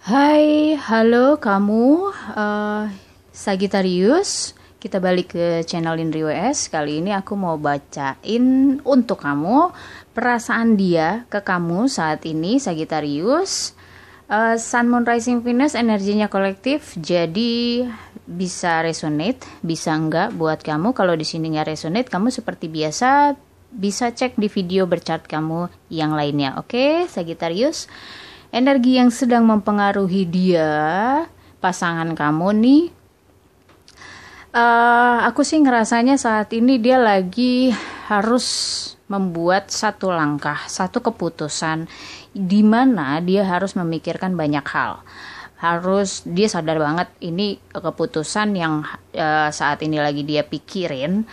Hai, halo kamu, Sagittarius. Kita balik ke channel Indri WS. Kali ini aku mau bacain untuk kamu perasaan dia ke kamu saat ini, Sagittarius. Sun, Moon, Rising, Venus energinya kolektif, jadi bisa resonate, bisa enggak buat kamu. Kalau di sini nggak resonate, kamu seperti biasa bisa cek di video berchart kamu yang lainnya. Oke, Sagittarius. Energi yang sedang mempengaruhi dia, pasangan kamu nih, aku sih ngerasanya saat ini dia lagi harus membuat satu langkah, satu keputusan, di mana dia harus memikirkan banyak hal. Dia sadar banget ini keputusan yang saat ini lagi dia pikirin,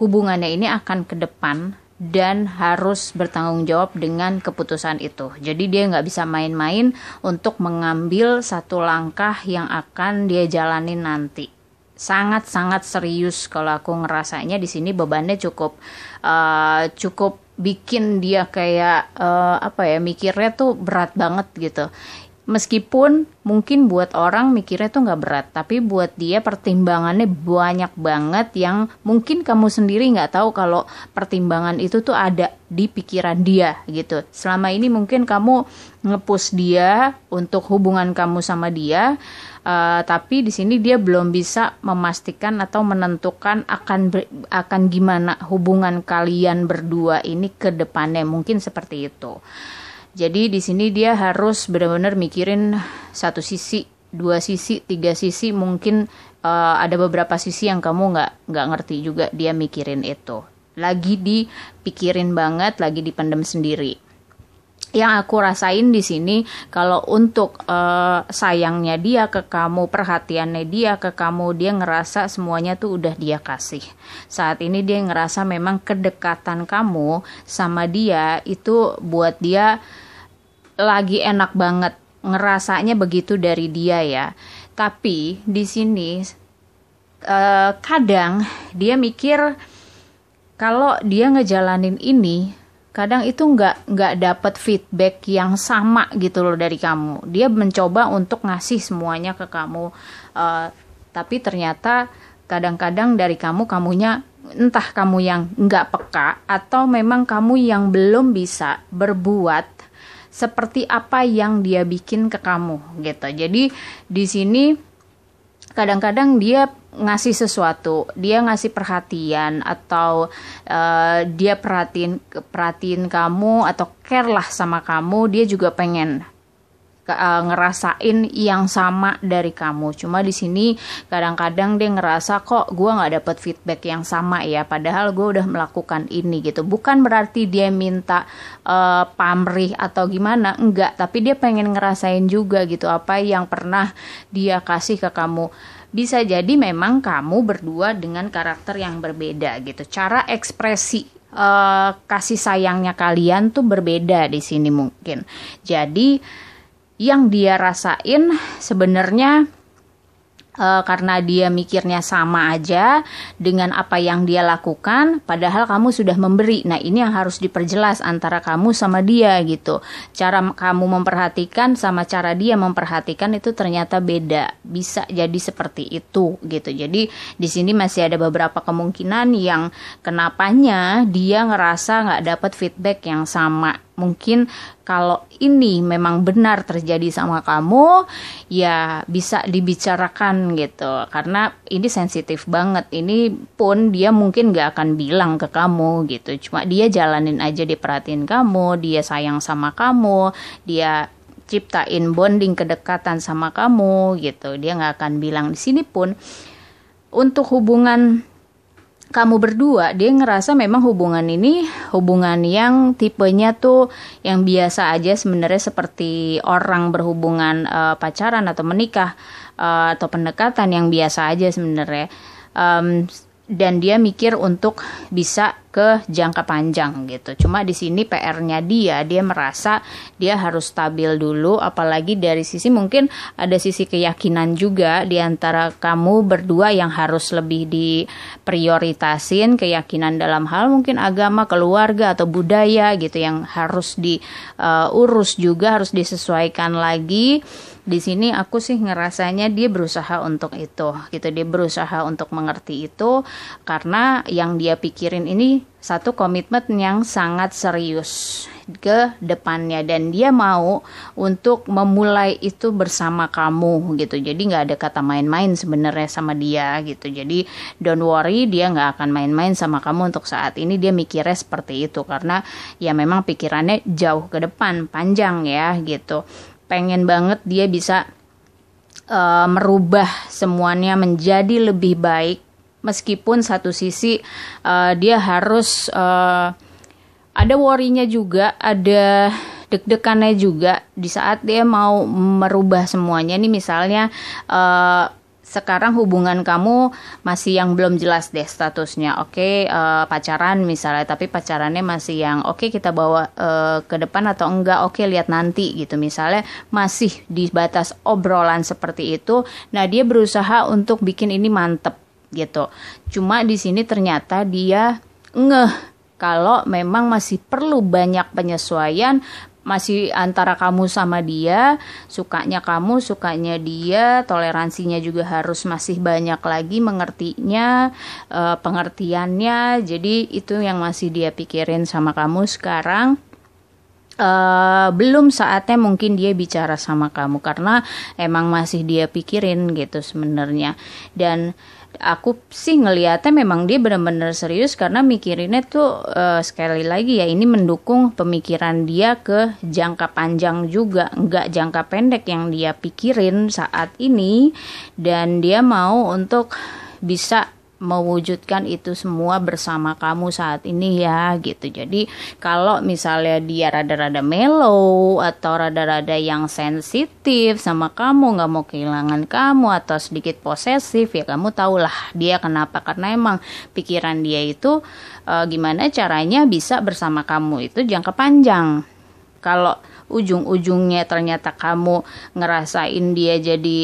hubungannya ini akan ke depan dan harus bertanggung jawab dengan keputusan itu. Jadi dia nggak bisa main-main untuk mengambil satu langkah yang akan dia jalani nanti. Sangat-sangat serius kalau aku ngerasanya di sini bebannya cukup bikin dia kayak mikirnya tuh berat banget gitu. Meskipun mungkin buat orang mikirnya tuh nggak berat, tapi buat dia pertimbangannya banyak banget yang mungkin kamu sendiri nggak tahu kalau pertimbangan itu tuh ada di pikiran dia gitu. Selama ini mungkin kamu nge-push dia untuk hubungan kamu sama dia, tapi di sini dia belum bisa memastikan atau menentukan akan gimana hubungan kalian berdua ini ke depannya, mungkin seperti itu. Jadi di sini dia harus benar-benar mikirin satu sisi, dua sisi, tiga sisi, mungkin ada beberapa sisi yang kamu nggak ngerti juga dia mikirin itu. Lagi dipikirin banget, lagi dipendam sendiri. Yang aku rasain di sini kalau untuk sayangnya dia ke kamu, perhatiannya dia ke kamu, dia ngerasa semuanya tuh udah dia kasih. Saat ini dia ngerasa memang kedekatan kamu sama dia itu buat dia lagi enak banget, ngerasanya begitu dari dia ya. Tapi di sini kadang dia mikir kalau dia ngejalanin ini, kadang itu nggak dapet feedback yang sama gitu loh dari kamu. Dia mencoba untuk ngasih semuanya ke kamu, tapi ternyata kadang-kadang dari kamunya entah kamu yang nggak peka atau memang kamu yang belum bisa berbuat seperti apa yang dia bikin ke kamu gitu. Jadi di sini kadang-kadang dia ngasih sesuatu, dia ngasih perhatian atau dia perhatiin kamu atau care lah sama kamu, dia juga pengen ngerasain yang sama dari kamu. Cuma di sini kadang-kadang dia ngerasa kok gue nggak dapet feedback yang sama ya, padahal gue udah melakukan ini gitu. Bukan berarti dia minta pamrih atau gimana, enggak, tapi dia pengen ngerasain juga gitu apa yang pernah dia kasih ke kamu. Bisa jadi memang kamu berdua dengan karakter yang berbeda gitu, cara ekspresi kasih sayangnya kalian tuh berbeda di sini mungkin. Jadi yang dia rasain sebenarnya karena dia mikirnya sama aja dengan apa yang dia lakukan, padahal kamu sudah memberi. Nah ini yang harus diperjelas antara kamu sama dia gitu. Cara kamu memperhatikan sama cara dia memperhatikan itu ternyata beda. Bisa jadi seperti itu gitu. Jadi di sini masih ada beberapa kemungkinan yang kenapanya dia ngerasa nggak dapat feedback yang sama. Mungkin kalau ini memang benar terjadi sama kamu, ya bisa dibicarakan gitu. Karena ini sensitif banget. Ini pun dia mungkin gak akan bilang ke kamu gitu. Cuma dia jalanin aja, diperhatiin kamu, dia sayang sama kamu, dia ciptain bonding kedekatan sama kamu gitu. Dia gak akan bilang. Di sini pun untuk hubungan kamu berdua, dia ngerasa memang hubungan ini hubungan yang tipenya tuh yang biasa aja sebenarnya, seperti orang berhubungan pacaran atau menikah atau pendekatan yang biasa aja sebenarnya. Dan dia mikir untuk bisa ke jangka panjang gitu. Cuma di sini PR-nya dia merasa dia harus stabil dulu, apalagi dari sisi mungkin ada sisi keyakinan juga di antara kamu berdua yang harus lebih diprioritasin, keyakinan dalam hal mungkin agama, keluarga atau budaya gitu yang harus diurus juga, harus disesuaikan lagi. Di sini aku sih ngerasanya dia berusaha untuk itu gitu, dia berusaha untuk mengerti itu karena yang dia pikirin ini satu komitmen yang sangat serius ke depannya dan dia mau untuk memulai itu bersama kamu gitu. Jadi nggak ada kata main-main sebenarnya sama dia gitu. Jadi don't worry, dia nggak akan main-main sama kamu untuk saat ini. Dia mikirnya seperti itu karena ya memang pikirannya jauh ke depan, panjang ya gitu. Pengen banget dia bisa merubah semuanya menjadi lebih baik, meskipun satu sisi dia harus ada worry-nya juga, ada deg-degannya juga di saat dia mau merubah semuanya. Ini misalnya sekarang hubungan kamu masih yang belum jelas deh statusnya. Oke, pacaran misalnya, tapi pacarannya masih yang oke, kita bawa ke depan atau enggak, oke lihat nanti gitu. Misalnya masih di batas obrolan seperti itu. Nah, dia berusaha untuk bikin ini mantep gitu. Cuma di sini ternyata dia ngeh kalau memang masih perlu banyak penyesuaian, masih antara kamu sama dia, sukanya kamu, sukanya dia, toleransinya juga harus masih banyak lagi mengertinya, pengertiannya. Jadi itu yang masih dia pikirin sama kamu sekarang. Belum saatnya mungkin dia bicara sama kamu karena emang masih dia pikirin gitu sebenarnya. Dan aku sih ngelihatnya memang dia benar-benar serius karena mikirinnya tuh sekali lagi ya, ini mendukung pemikiran dia ke jangka panjang juga, enggak jangka pendek yang dia pikirin saat ini, dan dia mau untuk bisa mewujudkan itu semua bersama kamu saat ini ya gitu. Jadi kalau misalnya dia rada-rada mellow atau rada-rada yang sensitif sama kamu, nggak mau kehilangan kamu atau sedikit posesif, ya kamu tahulah dia kenapa, karena emang pikiran dia itu gimana caranya bisa bersama kamu itu jangka panjang. Kalau ujung-ujungnya ternyata kamu ngerasain dia jadi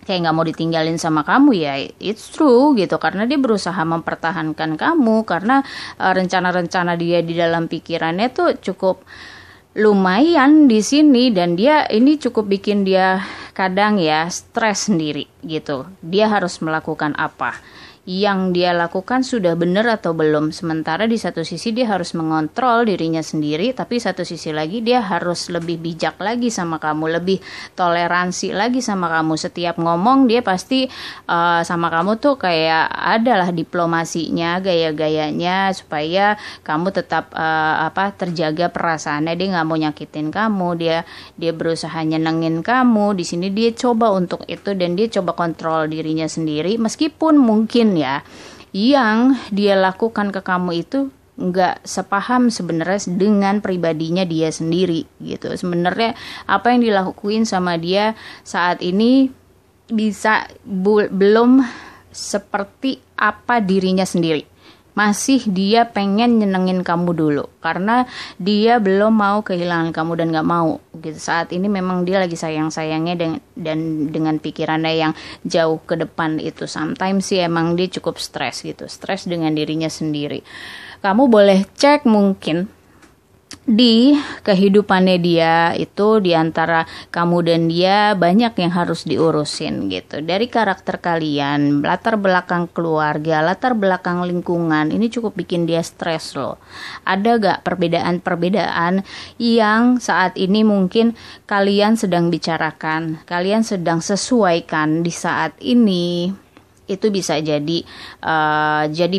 kayak nggak mau ditinggalin sama kamu, ya it's true gitu, karena dia berusaha mempertahankan kamu karena rencana-rencana dia di dalam pikirannya tuh cukup lumayan di sini, dan dia ini cukup bikin dia kadang ya stres sendiri gitu. Dia harus melakukan apa, yang dia lakukan sudah benar atau belum. Sementara di satu sisi dia harus mengontrol dirinya sendiri, tapi satu sisi lagi dia harus lebih bijak lagi sama kamu, lebih toleransi lagi sama kamu. Setiap ngomong dia pasti sama kamu tuh kayak adalah diplomasinya, gaya-gayanya supaya kamu tetap terjaga perasaannya. Dia nggak mau nyakitin kamu, dia berusaha nyenengin kamu. Di sini dia coba untuk itu dan dia coba kontrol dirinya sendiri, meskipun mungkin ya yang dia lakukan ke kamu itu nggak sepaham sebenarnya dengan pribadinya dia sendiri gitu. Sebenarnya apa yang dilakuin sama dia saat ini bisa belum seperti apa dirinya sendiri. Masih dia pengen nyenengin kamu dulu karena dia belum mau kehilangan kamu dan gak mau gitu. Saat ini memang dia lagi sayang-sayangnya dan dengan pikirannya yang jauh ke depan itu. Sometimes sih emang dia cukup stres gitu, stres dengan dirinya sendiri. Kamu boleh cek mungkin di kehidupannya dia itu, di antara kamu dan dia banyak yang harus diurusin gitu. Dari karakter kalian, latar belakang keluarga, latar belakang lingkungan, ini cukup bikin dia stres loh. Ada gak perbedaan-perbedaan yang saat ini mungkin kalian sedang bicarakan, kalian sedang sesuaikan di saat ini? Itu bisa jadi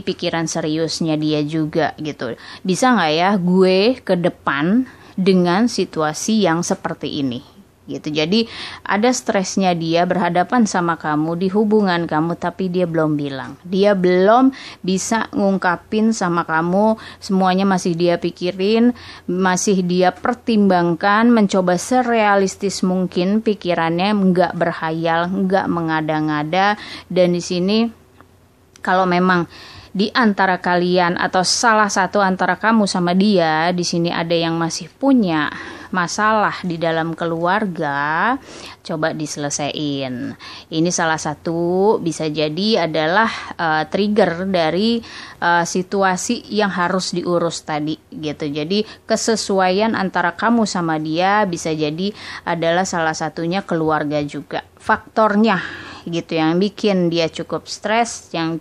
pikiran seriusnya dia juga gitu. Bisa nggak ya gue ke depan dengan situasi yang seperti ini gitu. Jadi ada stresnya dia berhadapan sama kamu di hubungan kamu, tapi dia belum bilang, dia belum bisa ngungkapin sama kamu. Semuanya masih dia pikirin, masih dia pertimbangkan, mencoba serealistis mungkin pikirannya, nggak berhayal, nggak mengada-ngada. Dan di sini kalau memang di antara kalian atau salah satu antara kamu sama dia di sini ada yang masih punya masalah di dalam keluarga, coba diselesaikan. Ini salah satu bisa jadi adalah trigger dari situasi yang harus diurus tadi gitu. Jadi kesesuaian antara kamu sama dia bisa jadi adalah salah satunya keluarga juga. Faktornya gitu yang bikin dia cukup stres, yang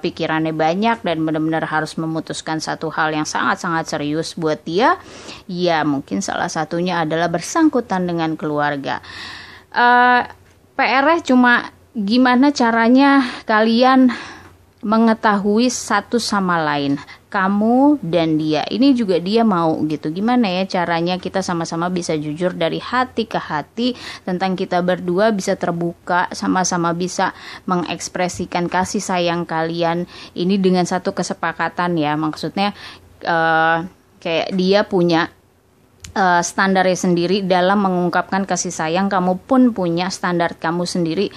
pikirannya banyak dan benar-benar harus memutuskan satu hal yang sangat-sangat serius buat dia, ya mungkin salah satunya adalah bersangkutan dengan keluarga. PR-nya cuma gimana caranya kalian mengetahui satu sama lain, kamu dan dia. Ini juga dia mau gitu. Gimana ya caranya kita sama-sama bisa jujur dari hati ke hati tentang kita berdua, bisa terbuka, sama-sama bisa mengekspresikan kasih sayang kalian ini dengan satu kesepakatan ya. Maksudnya kayak dia punya standarnya sendiri dalam mengungkapkan kasih sayang, kamu pun punya standar kamu sendiri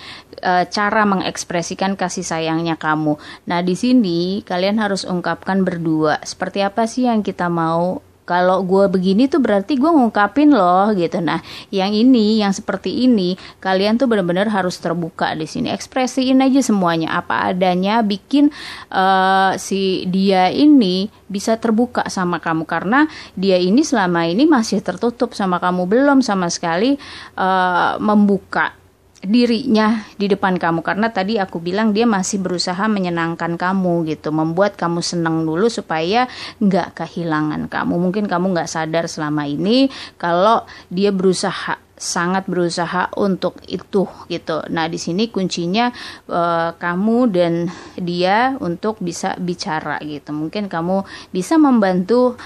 cara mengekspresikan kasih sayangnya kamu. Nah di sini kalian harus ungkapkan berdua seperti apa sih yang kita mau. Kalau gue begini tuh berarti gue ngungkapin loh gitu. Nah, yang ini, yang seperti ini, kalian tuh benar-benar harus terbuka di sini. Ekspresiin aja semuanya apa adanya, bikin si dia ini bisa terbuka sama kamu karena dia ini selama ini masih tertutup sama kamu, belum sama sekali membuka dirinya di depan kamu karena tadi aku bilang dia masih berusaha menyenangkan kamu gitu, membuat kamu senang dulu supaya nggak kehilangan kamu. Mungkin kamu nggak sadar selama ini kalau dia sangat berusaha untuk itu gitu. Nah di sini kuncinya kamu dan dia untuk bisa bicara gitu. Mungkin kamu bisa membantu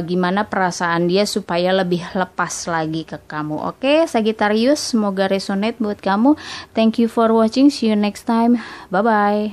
gimana perasaan dia supaya lebih lepas lagi ke kamu. Oke, Sagittarius, semoga resonate buat kamu. Thank you for watching. See you next time. Bye bye.